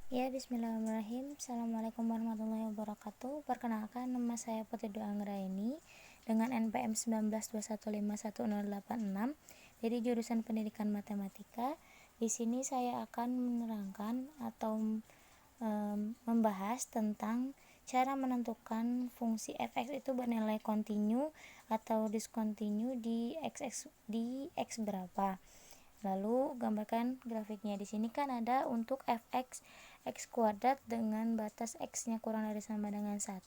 Ya, bismillahirrahmanirrahim. Assalamualaikum warahmatullahi wabarakatuh. Perkenalkan, nama saya Putri Dwi Anggraini dengan NPM 1921511086 dari jurusan Pendidikan Matematika. Di sini saya akan menerangkan atau membahas tentang cara menentukan fungsi f(x) itu bernilai kontinu atau diskontinu di x berapa. Lalu gambarkan grafiknya. Di sini kan ada untuk f(x) x kuadrat dengan batas x-nya kurang dari sama dengan 1,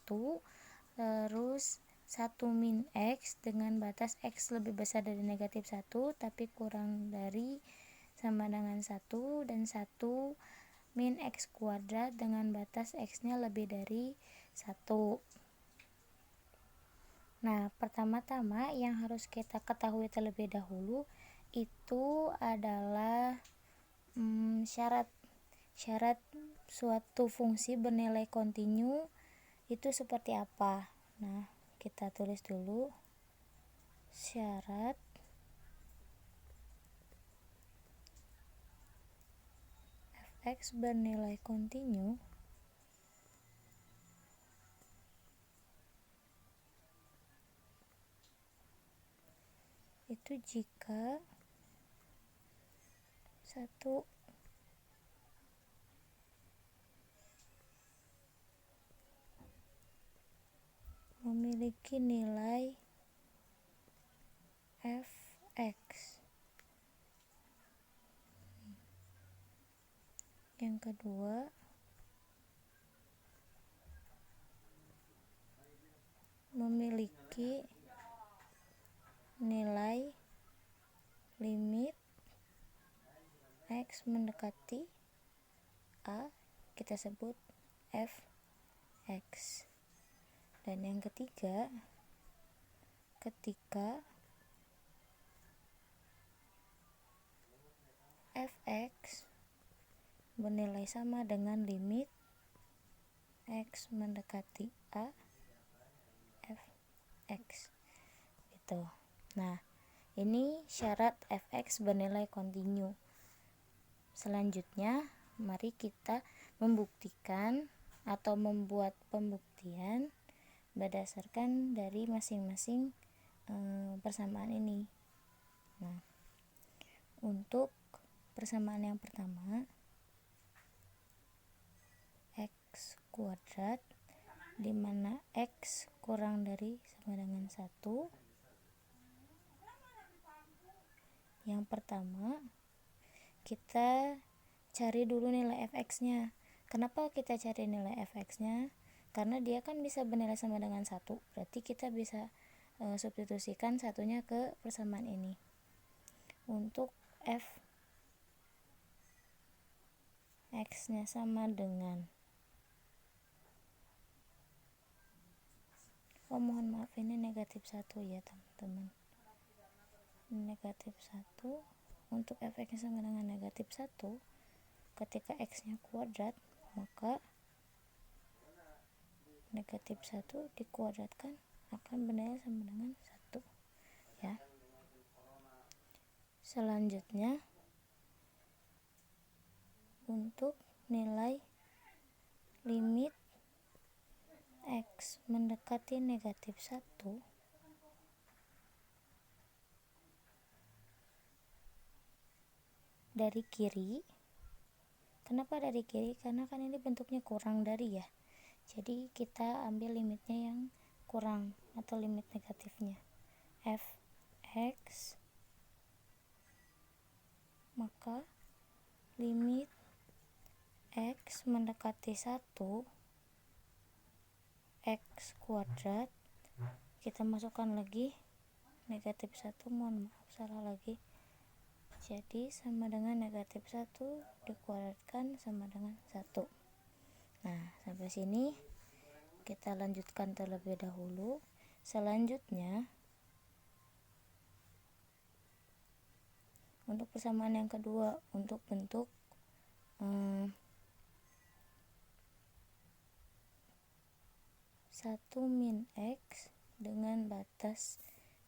terus 1 min x dengan batas x lebih besar dari negatif 1 tapi kurang dari sama dengan 1, dan 1 min x kuadrat dengan batas x-nya lebih dari 1. Nah, pertama-tama yang harus kita ketahui terlebih dahulu itu adalah syarat suatu fungsi bernilai kontinu itu seperti apa. Nah, kita tulis dulu syarat f(x) bernilai kontinu itu jika satu memiliki nilai f(x), yang kedua memiliki nilai limit x mendekati a, kita sebut f(x). Dan yang ketiga, ketika f(x) bernilai sama dengan limit x mendekati a f(x). Gitu. Nah, ini syarat f(x) bernilai kontinu. Selanjutnya, mari kita membuktikan atau membuat pembuktian berdasarkan dari masing-masing persamaan ini. Nah, untuk persamaan yang pertama, x kuadrat di mana x kurang dari sama dengan 1. Yang pertama, kita cari dulu nilai f(x)-nya. Kenapa kita cari nilai f(x)-nya? Karena dia kan bisa bernilai sama dengan 1. Berarti kita bisa substitusikan satunya ke persamaan ini. Untuk f(x)-nya sama dengan mohon maaf, ini negatif 1 ya teman-teman. Negatif 1. Untuk f(x)-nya sama dengan negatif 1, ketika x-nya kuadrat, maka negatif 1 dikuadratkan akan bernilai sama dengan 1 ya. Selanjutnya, untuk nilai limit x mendekati negatif 1, dari kiri. Kenapa dari kiri? Karena kan ini bentuknya kurang dari ya. Jadi kita ambil limitnya yang kurang atau limit negatifnya. f(x) maka limit x mendekati 1 x kuadrat, kita masukkan lagi negatif 1, mohon maaf salah lagi. Jadi sama dengan negatif 1 dikuadratkan sama dengan 1. Nah, sampai sini kita lanjutkan terlebih dahulu. Selanjutnya, untuk persamaan yang kedua, untuk bentuk 1 min x dengan batas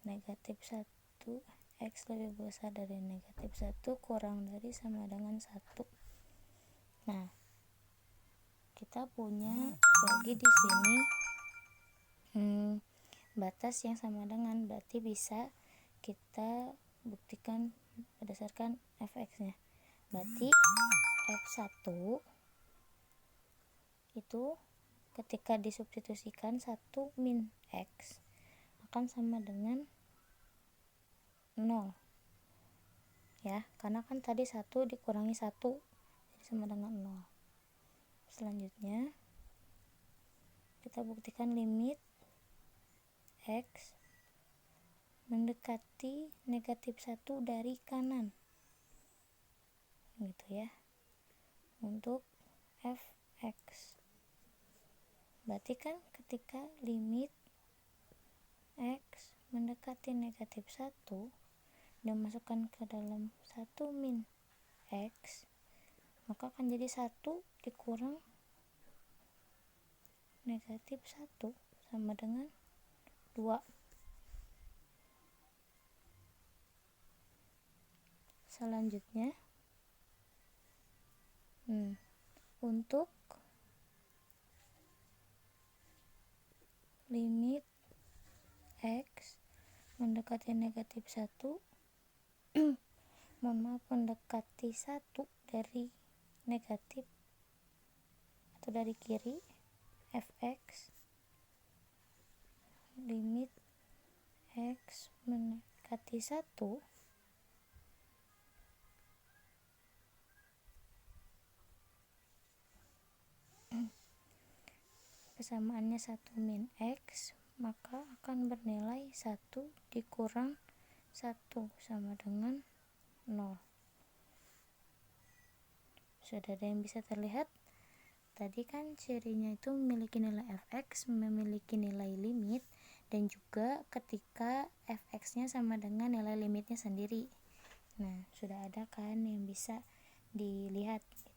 negatif 1, x lebih besar dari negatif 1 kurang dari sama dengan 1. Nah, kita punya lagi di sini batas yang sama dengan, berarti bisa kita buktikan berdasarkan fx-nya. Berarti f1 itu ketika disubstitusikan 1 min x akan sama dengan 0 ya, karena kan tadi 1 dikurangi 1 jadi sama dengan 0. Selanjutnya kita buktikan limit x mendekati negatif 1 dari kanan gitu ya untuk fx. Berarti kan ketika limit x mendekati negatif 1 dan masukkan ke dalam 1 min x, maka akan jadi 1 dikurang negatif 1 sama dengan 2. Selanjutnya untuk limit x mendekati negatif 1 mendekati 1 dari negatif atau dari kiri fx, limit x mendekati 1 persamaannya 1 min x, maka akan bernilai 1 dikurang 1 sama dengan 0. Sudah ada yang bisa terlihat? Tadi kan cirinya itu memiliki nilai fx, memiliki nilai limit, dan juga ketika fx-nya sama dengan nilai limitnya sendiri. Nah, sudah ada kan yang bisa dilihat gitu.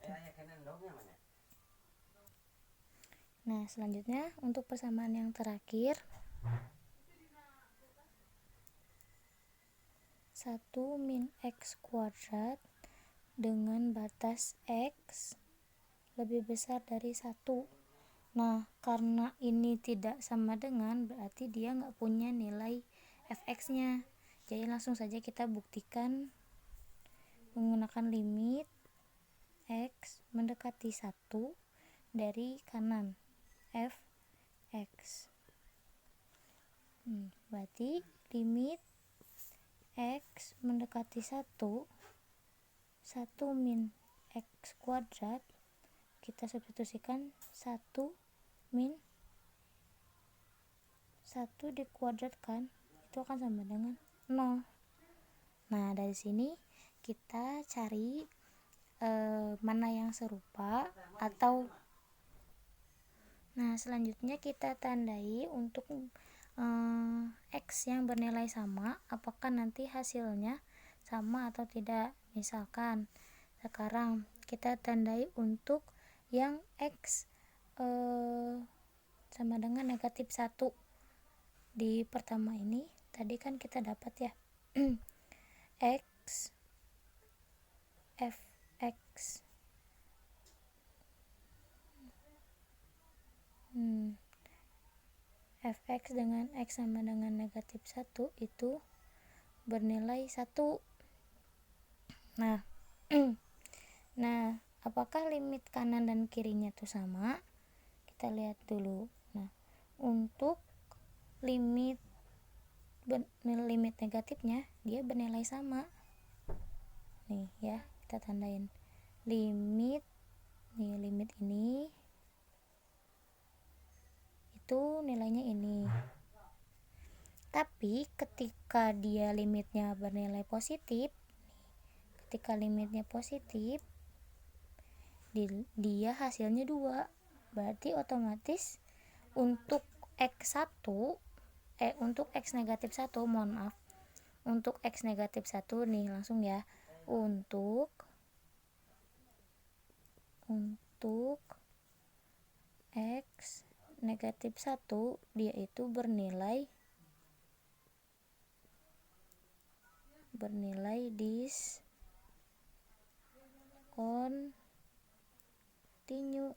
Nah, selanjutnya untuk persamaan yang terakhir 1 min x kuadrat dengan batas x lebih besar dari 1. Nah, karena ini tidak sama dengan, berarti dia nggak punya nilai fx-nya. Jadi langsung saja kita buktikan menggunakan limit x mendekati 1 dari kanan fx. Berarti limit x mendekati 1 min x kuadrat kita substitusikan 1 min 1 dikuadratkan itu akan sama dengan 0. Nah, dari sini kita cari mana yang serupa atau selanjutnya kita tandai untuk x yang bernilai sama, apakah nanti hasilnya sama atau tidak. Misalkan sekarang kita tandai untuk yang x sama dengan negatif 1. Di pertama ini tadi kan kita dapat ya x fx fx dengan x sama dengan negatif 1 itu bernilai 1. Nah nah, apakah limit kanan dan kirinya itu sama? Kita lihat dulu. Nah, untuk limit negatifnya dia bernilai sama. Nih ya, kita tandain limit ini itu nilainya ini. Tapi ketika dia limitnya bernilai positif, ketika limitnya positif dia hasilnya 2. Berarti otomatis untuk x1 untuk x negatif 1, mohon maaf, untuk x negatif 1 nih langsung ya, untuk x negatif 1 dia itu bernilai discontinue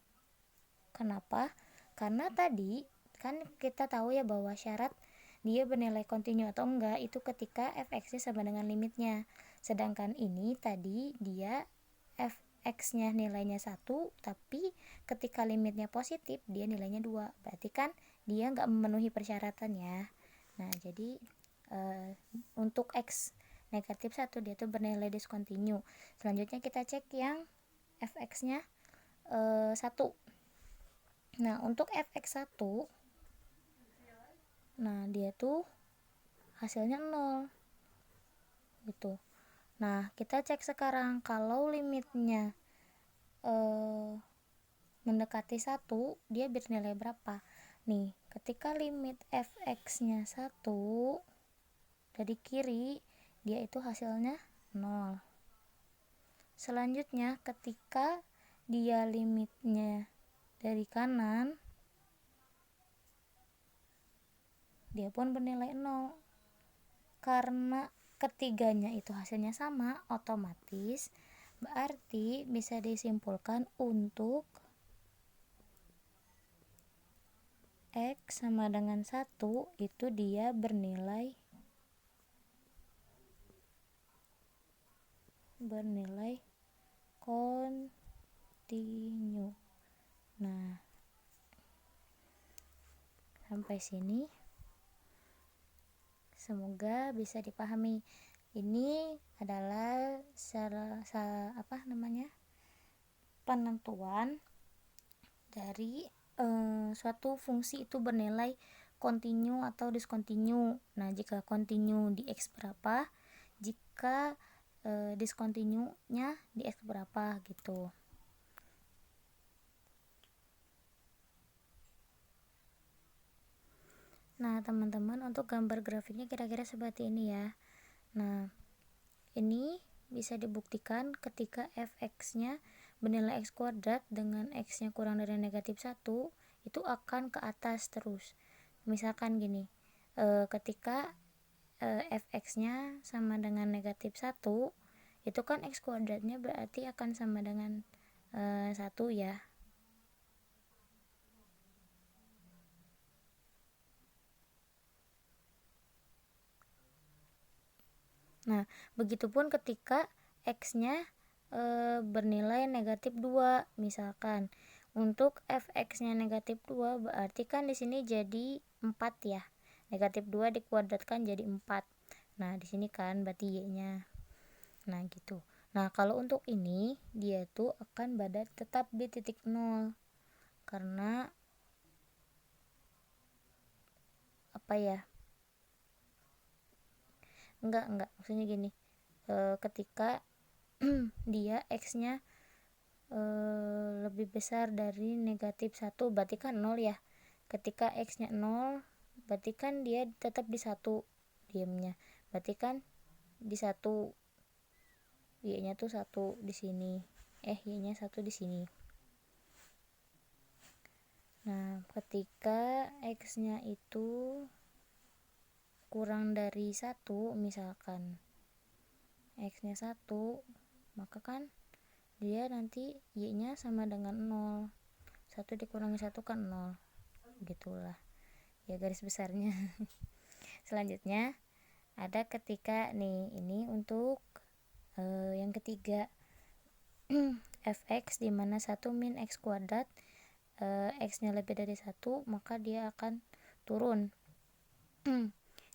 Kenapa? Karena tadi kan kita tahu ya bahwa syarat dia bernilai kontinu atau enggak itu ketika fx-nya sama dengan limitnya. Sedangkan ini tadi dia fx-nya nilainya 1, tapi ketika limitnya positif dia nilainya 2. Berarti kan dia enggak memenuhi persyaratan ya. Nah, jadi untuk x negatif 1 dia tuh bernilai diskontinu. Selanjutnya kita cek yang fx-nya 1. Nah, untuk fx1, nah dia tuh hasilnya 0 gitu. Nah, kita cek sekarang kalau limitnya mendekati 1, dia bernilai berapa? Nih, ketika limit fx-nya 1 dari kiri, dia itu hasilnya 0. Selanjutnya, ketika dia limitnya dari kanan, dia pun bernilai 0. Karena ketiganya itu hasilnya sama, otomatis berarti bisa disimpulkan untuk x sama dengan 1 itu dia bernilai kontinu. Nah, sampai sini semoga bisa dipahami. Ini adalah penentuan dari suatu fungsi itu bernilai kontinu atau diskontinu. Nah, jika kontinu di x berapa, jika diskontinunya di x berapa gitu. Nah, teman-teman, untuk gambar grafiknya kira-kira seperti ini ya. Nah, ini bisa dibuktikan ketika fx-nya bernilai x kuadrat dengan x-nya kurang dari negatif 1, itu akan ke atas terus. Misalkan gini, ketika fx-nya sama dengan negatif 1, itu kan x kuadratnya berarti akan sama dengan 1 ya. Nah, begitupun ketika x-nya bernilai negatif 2, misalkan untuk fx-nya negatif 2 berarti kan di sini jadi 4 ya. Negatif 2 dikuadratkan jadi 4. Nah, di sini kan berarti y-nya. Nah, gitu. Nah, kalau untuk ini dia tuh akan berada tetap di titik 0. Karena apa ya? Enggak, maksudnya gini. Ketika dia x-nya lebih besar dari negatif 1, berarti kan 0 ya. Ketika x-nya 0, berarti kan dia tetap di 1 diamnya. Berarti kan di 1, y-nya tuh 1 di sini. Y-nya 1 di sini. Nah, ketika x-nya itu kurang dari 1, misalkan x-nya 1, maka kan dia nanti y-nya sama dengan 0. 1 dikurangi 1 kan 0. Gitulah ya garis besarnya. Selanjutnya ada ketika nih, ini untuk yang ketiga, fx dimana 1 min x kuadrat, x-nya lebih dari 1, maka dia akan turun.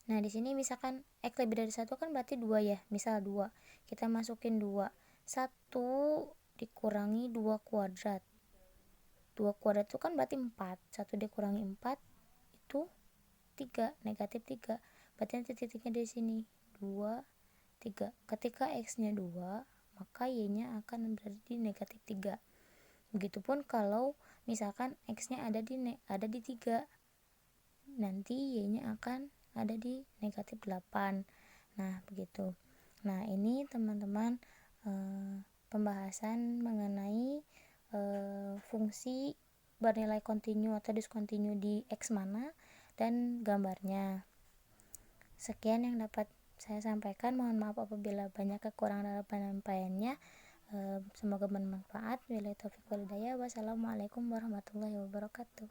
Nah, di sini misalkan x lebih dari 1 kan berarti 2 ya. Misal 2. Kita masukin 2. 1 dikurangi 2 kuadrat. 2 kuadrat itu kan berarti 4. 1 dikurangi 4 itu 3, negatif 3. Berarti nanti titiknya di sini. 2, 3. Ketika x-nya 2, maka y-nya akan berada di negatif 3. Begitupun kalau misalkan x-nya ada di 3. Nanti y-nya akan ada di negatif 8. Nah, begitu. Nah, ini teman-teman pembahasan mengenai fungsi bernilai kontinu atau diskontinu di x mana dan gambarnya. Sekian yang dapat saya sampaikan. Mohon maaf apabila banyak kekurangan dalam penyampaiannya. Semoga bermanfaat. Wabillahi taufiq wal hidayah. Wassalamualaikum warahmatullahi wabarakatuh.